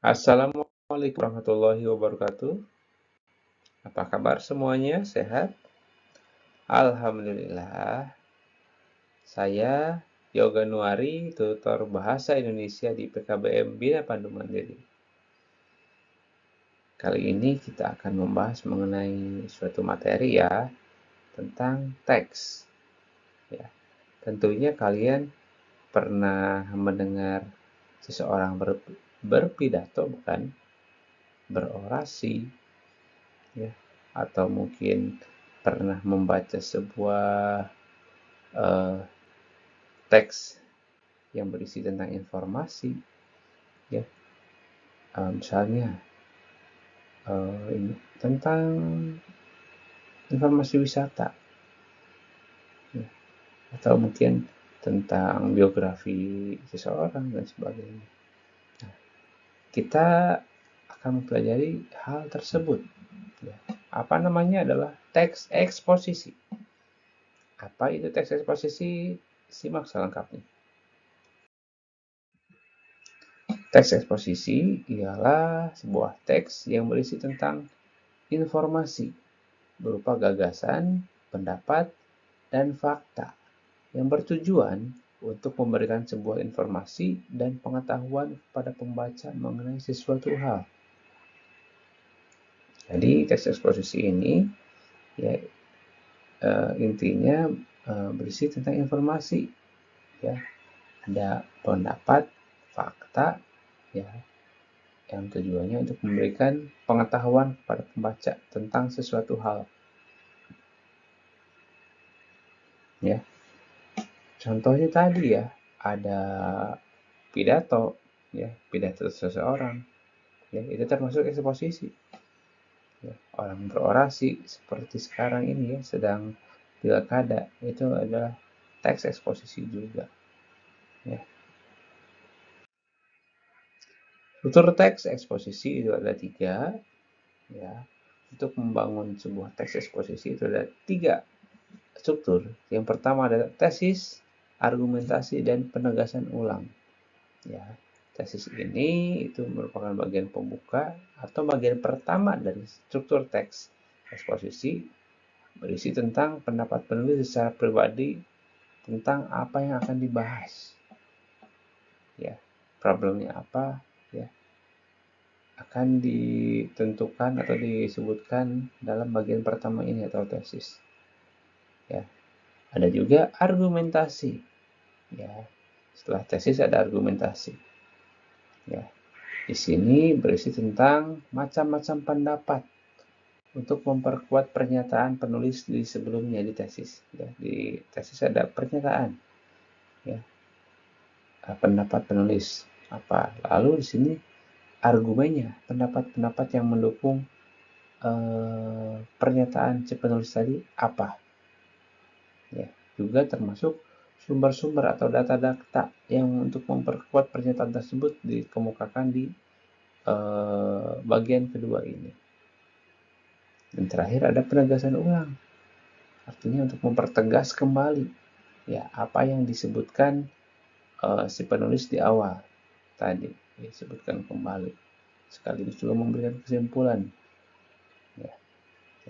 Assalamualaikum warahmatullahi wabarakatuh. Apa kabar semuanya? Sehat? Alhamdulillah. Saya Yoga Nuari, tutor bahasa Indonesia di PKBM Bina Pandu Mandiri. Kali ini kita akan membahas mengenai suatu materi ya, tentang teks. Ya, tentunya kalian pernah mendengar seseorang berpidato, bukan? Berorasi, ya, atau mungkin pernah membaca sebuah teks yang berisi tentang informasi, ya, misalnya tentang informasi wisata, ya, atau mungkin tentang biografi seseorang dan sebagainya. Nah, kita akan mempelajari hal tersebut. Ya. Apa namanya adalah teks eksposisi. Apa itu teks eksposisi? Simak selengkapnya. Teks eksposisi ialah sebuah teks yang berisi tentang informasi berupa gagasan, pendapat, dan fakta yang bertujuan untuk memberikan sebuah informasi dan pengetahuan kepada pembaca mengenai sesuatu hal. Jadi teks eksposisi ini ya intinya berisi tentang informasi, ya, ada pendapat, fakta, ya, yang tujuannya untuk memberikan pengetahuan kepada pembaca tentang sesuatu hal, ya. Contohnya tadi ya, ada pidato, ya, pidato seseorang, ya, itu termasuk eksposisi. Ya, orang berorasi seperti sekarang ini ya, sedang pilkada, itu adalah teks eksposisi juga, ya. Struktur teks eksposisi itu ada 3, ya. Untuk membangun sebuah teks eksposisi itu ada 3 struktur. Yang pertama adalah tesis, argumentasi, dan penegasan ulang. Ya, tesis ini itu merupakan bagian pembuka atau bagian pertama dari struktur teks eksposisi, berisi tentang pendapat penulis secara pribadi tentang apa yang akan dibahas. Ya, problemnya apa, ya, akan ditentukan atau disebutkan dalam bagian pertama ini atau tesis. Ya, ada juga argumentasi. Ya, setelah tesis ada argumentasi. Ya, di sini berisi tentang macam-macam pendapat untuk memperkuat pernyataan penulis di sebelumnya di tesis. Ya, di tesis ada pernyataan, ya, pendapat penulis apa. Lalu di sini argumennya, pendapat-pendapat yang mendukung pernyataan si penulis tadi apa. Ya, juga termasuk sumber-sumber atau data-data yang untuk memperkuat pernyataan tersebut dikemukakan di bagian kedua ini. Dan terakhir ada penegasan ulang, artinya untuk mempertegas kembali ya apa yang disebutkan si penulis di awal tadi, disebutkan kembali sekaligus juga memberikan kesimpulan. Ya.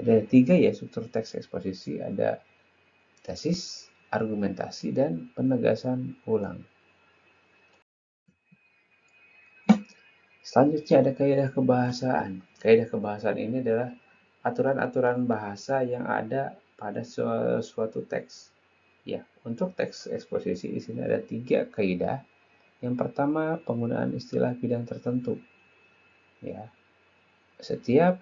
Jadi ada 3 ya struktur teks eksposisi, ada tesis, argumentasi, dan penegasan ulang. Selanjutnya ada kaidah kebahasaan. Kaidah kebahasaan ini adalah aturan-aturan bahasa yang ada pada suatu teks. Ya, untuk teks eksposisi di sini ada 3 kaidah. Yang pertama, penggunaan istilah bidang tertentu. Ya, setiap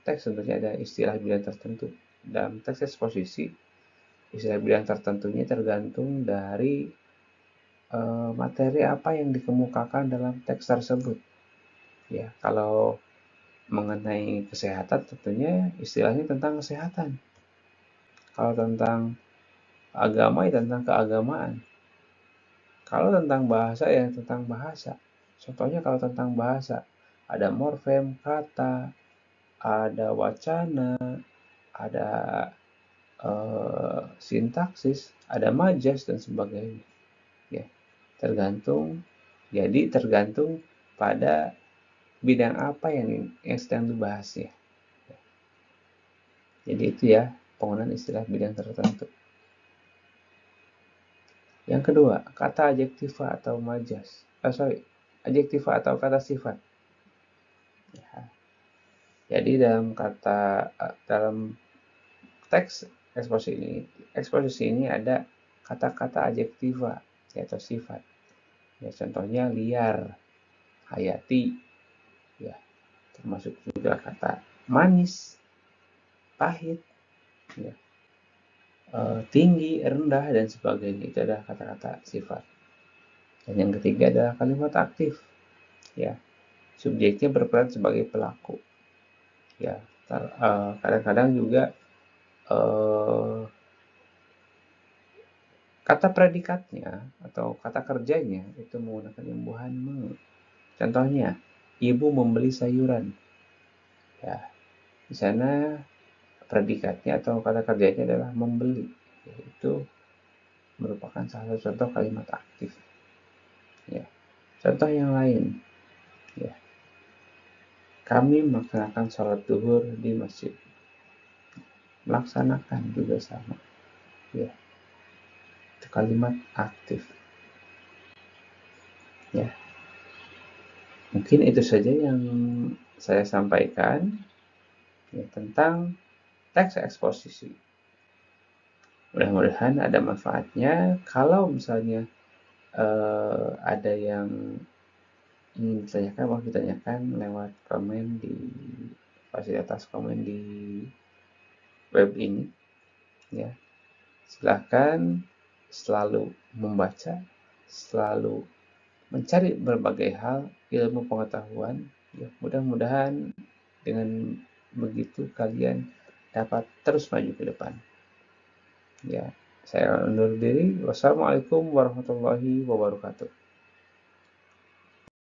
teks tentunya ada istilah bidang tertentu. Dalam teks eksposisi, istilah bidang tertentunya tergantung dari materi apa yang dikemukakan dalam teks tersebut. Ya, kalau mengenai kesehatan tentunya istilahnya tentang kesehatan. Kalau tentang agama ya tentang keagamaan. Kalau tentang bahasa ya tentang bahasa. Contohnya kalau tentang bahasa ada morfem, kata, ada wacana, ada sintaksis, ada majas dan sebagainya. Ya, tergantung pada bidang apa yang sedang dibahas ya. Jadi itu ya penggunaan istilah bidang tertentu. Yang kedua, kata adjektiva atau majas. Adjektiva atau kata sifat. Ya. Jadi dalam teks eksposisi ini ada kata-kata adjektiva atau sifat. Ya, contohnya liar, hayati, ya, termasuk juga kata manis, pahit, ya, tinggi, rendah, dan sebagainya. Itu adalah kata-kata sifat. Dan yang ketiga adalah kalimat aktif. Ya, subjeknya berperan sebagai pelaku. Ya, kadang-kadang juga kata predikatnya atau kata kerjanya itu menggunakan imbuhan me. Contohnya, ibu membeli sayuran. Ya, di sana predikatnya atau kata kerjanya adalah membeli. Itu merupakan salah satu contoh kalimat aktif. Ya. Contoh yang lain, ya. Kami melaksanakan sholat zuhur di masjid. Melaksanakan juga sama. Ya. Itu kalimat aktif. Ya. Mungkin itu saja yang saya sampaikan ya, tentang teks eksposisi. Mudah-mudahan ada manfaatnya. Kalau misalnya ada yang ingin ditanyakan, mau ditanyakan lewat komen di fasilitas komen di web ini, ya. Silahkan selalu membaca, selalu mencari berbagai hal ilmu pengetahuan. Ya, mudah-mudahan dengan begitu kalian dapat terus maju ke depan. Ya, saya undur diri. Wassalamualaikum warahmatullahi wabarakatuh.